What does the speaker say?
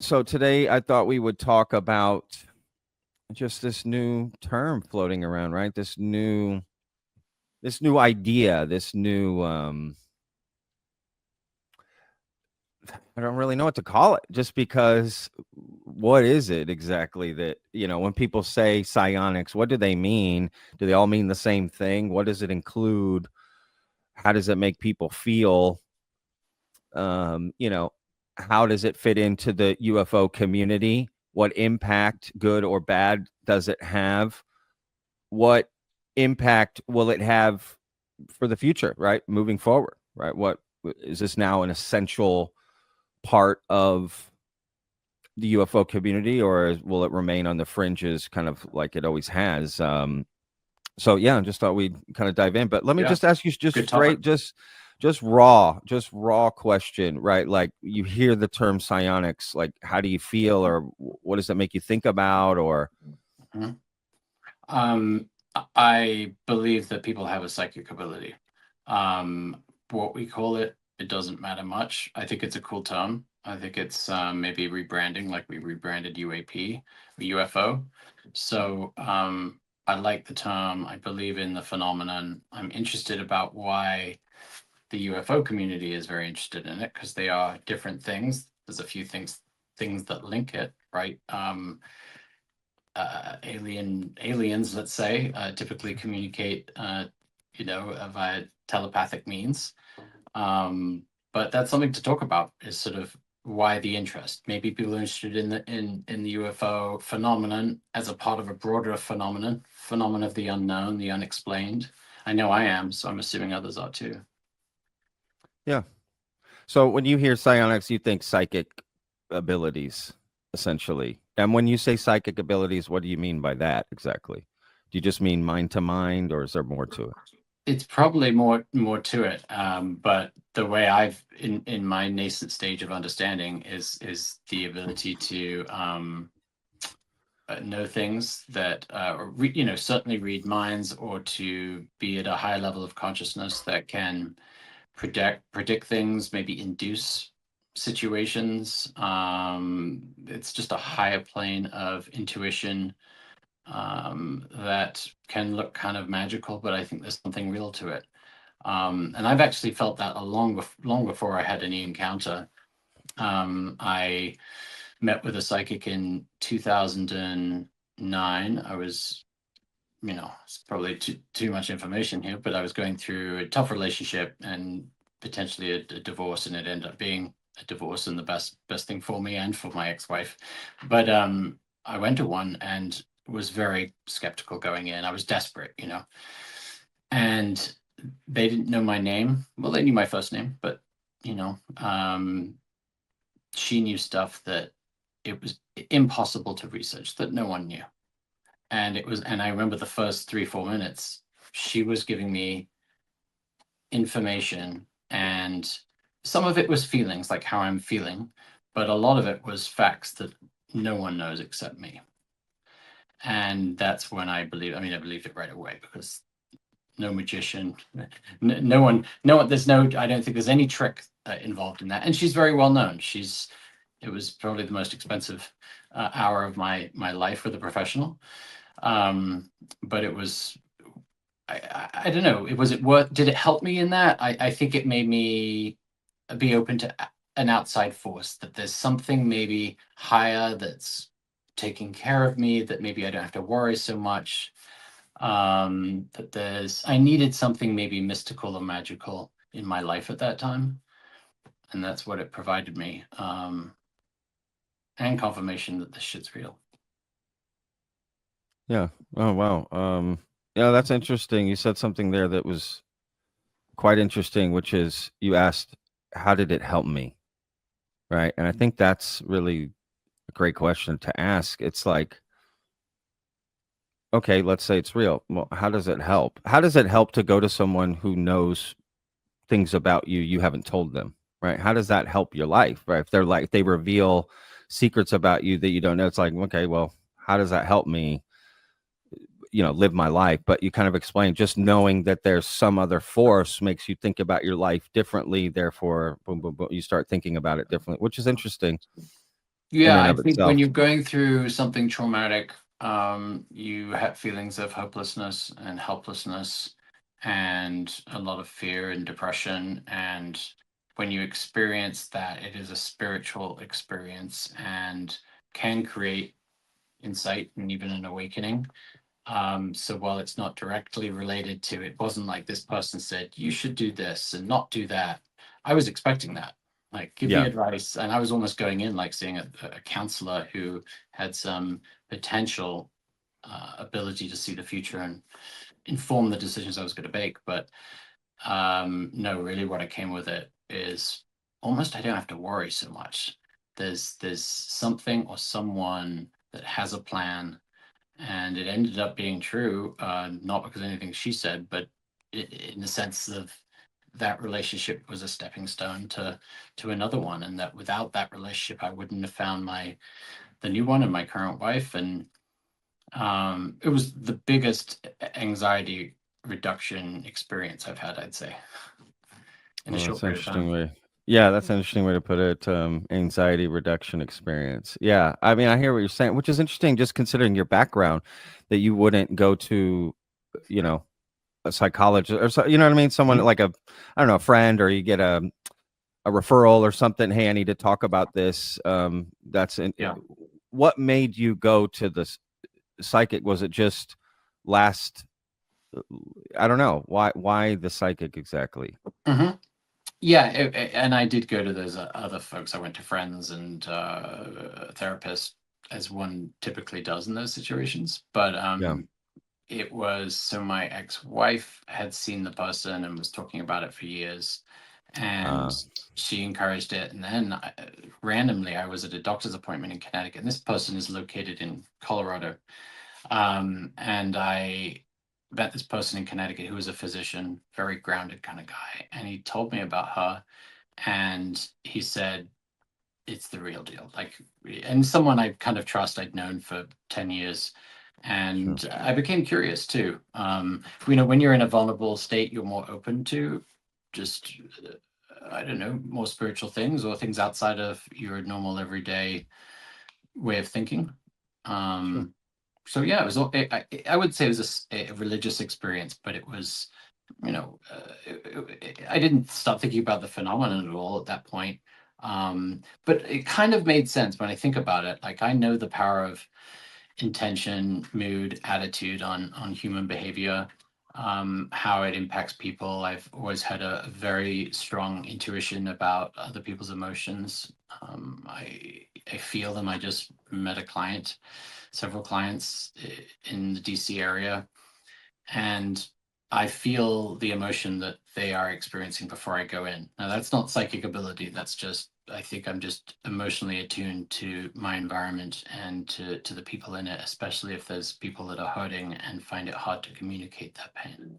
So today I thought we would talk about just this new term floating around, right? This new idea, this new I don't really know what to call it, just because what is it exactly that, when people say psionics, what do they mean? Do they all mean the same thing? What does it include? How does it make people feel? Um, you know, how does it fit into the UFO community? What impact, good or bad, does it have? What impact will it have for the future, right? Moving forward, right? What is this now an essential part of the UFO community, or will it remain on the fringes, kind of like it always has? So yeah, I just thought we'd kind of dive in. But let me Yeah, just ask you, just good topic. straight, just raw question, right? Like, you hear the term psionics, like, how do you feel, or what does that make you think about, or Mhm. Um, I believe that people have a psychic ability. What we call it, it doesn't matter much. I think it's a cool term. I think it's maybe rebranding, like we rebranded UAP, or UFO. So I like the term. I believe in the phenomenon. I'm interested about why the UFO community is very interested in it, because they are different things. There's a few things that link it, right? Aliens, let's say, typically communicate, via telepathic means. But that's something to talk about. Is sort of why the interest. Maybe people are interested in the UFO phenomenon as a part of a broader phenomenon of the unknown, the unexplained. I know I am, so I'm assuming others are too. yeah. So when you hear psionics, you think psychic abilities, essentially. And when you say psychic abilities, what do you mean by that exactly? Do you just mean mind to mind, or is there more to it? It's probably more to it, but the way I've in my nascent stage of understanding is the ability to know things that certainly read minds, or to be at a high level of consciousness that can predict things, maybe induce situations. It's just a higher plane of intuition that can look kind of magical, but I think there's something real to it. And I've actually felt that long before I had any encounter. I met with a psychic in 2009. I was, it's probably too much information here, but I was going through a tough relationship and potentially a divorce, and it ended up being a divorce, and the best thing for me and for my ex-wife. But I went to one and was very skeptical going in. I was desperate, and they didn't know my name. Well, they knew my first name, but you know, um, she knew stuff that it was impossible to research, that no one knew. And I remember the first 3 4 minutes, she was giving me information, and some of it was feelings, like how I'm feeling, but a lot of it was facts that no one knows except me. And that's when I believed it right away, because no magician, no one, I don't think there's any trick involved in that. And she's very well known. It was probably the most expensive hour of my life with a professional. But it was, I don't know, was it worth, did it help me in that? I think it made me be open to an outside force, that there's something maybe higher that's taking care of me, that maybe I don't have to worry so much. That I needed something maybe mystical or magical in my life at that time, and that's what it provided me, and confirmation that this shit's real. Yeah. Oh, wow. Yeah, that's interesting. You said something there that was quite interesting, which is, you asked, how did it help me? Right. And I think that's really a great question to ask. It's like, okay, let's say it's real. Well, how does it help? How does it help to go to someone who knows things about you you haven't told them? Right. How does that help your life? Right. If they're like, they reveal secrets about you that you don't know, it's like, okay, well, how does that help me, live my life? But you kind of explain, just knowing that there's some other force makes you think about your life differently. Therefore, boom, boom, boom, you start thinking about it differently, which is interesting. in Yeah, and I of think when itself. you're going through something traumatic, you have feelings of hopelessness and helplessness and a lot of fear and depression. And when you experience that, it is a spiritual experience and can create insight and even an awakening. So while it's not directly related to, it wasn't like this person said, you should do this and not do that. I was expecting that. Like, give me Yeah. advice. And I was almost going in like seeing a counselor who had some potential ability to see the future and inform the decisions I was going to make. But no, really what I came with it is almost I don't have to worry so much. There's something or someone that has a plan, and it ended up being true, not because of anything she said, but in the sense of that relationship was a stepping stone to another one, and that without that relationship I wouldn't have found the new one and my current wife. And it was the biggest anxiety reduction experience I've had, I'd say, in a Well, short that's an period of time. interesting way. Yeah, that's an interesting way to put it. Anxiety reduction experience. Yeah, I mean, I hear what you're saying, which is interesting, just considering your background, that you wouldn't go to, you know, a psychologist or so, you know what I mean? Someone Mhm. like I don't know, a friend, or you get a referral or something. Hey, I need to talk about this. Yeah. What made you go to the psychic? Was it just last? I don't know why the psychic exactly. hmm Yeah, and I did go to those other folks. I went to friends and therapists, as one typically does in those situations. But Yeah. it was so my ex-wife had seen the person and was talking about it for years, and Uh, she encouraged it. And then randomly, I was at a doctor's appointment in Connecticut, and this person is located in Colorado. And I met this person in Connecticut who was a physician, very grounded kind of guy, and he told me about her, and he said it's the real deal. Like, and someone I kind of trust, I'd known for 10 years. sure. And I became curious too. When you're in a vulnerable state, you're more open to just, I don't know, more spiritual things or things outside of your normal everyday way of thinking. Sure. Um, so yeah, it was. I would say it was a religious experience, but it was, I didn't stop thinking about the phenomenon at all at that point. But it kind of made sense when I think about it. Like, I know the power of intention, mood, attitude on human behavior, how it impacts people. I've always had a very strong intuition about other people's emotions. I feel them. I just met a client, several clients in the DC area, and I feel the emotion that they are experiencing before I go in. Now, that's not psychic ability. That's just, I think I'm just emotionally attuned to my environment and to the people in it, especially if there's people that are hurting and find it hard to communicate that pain.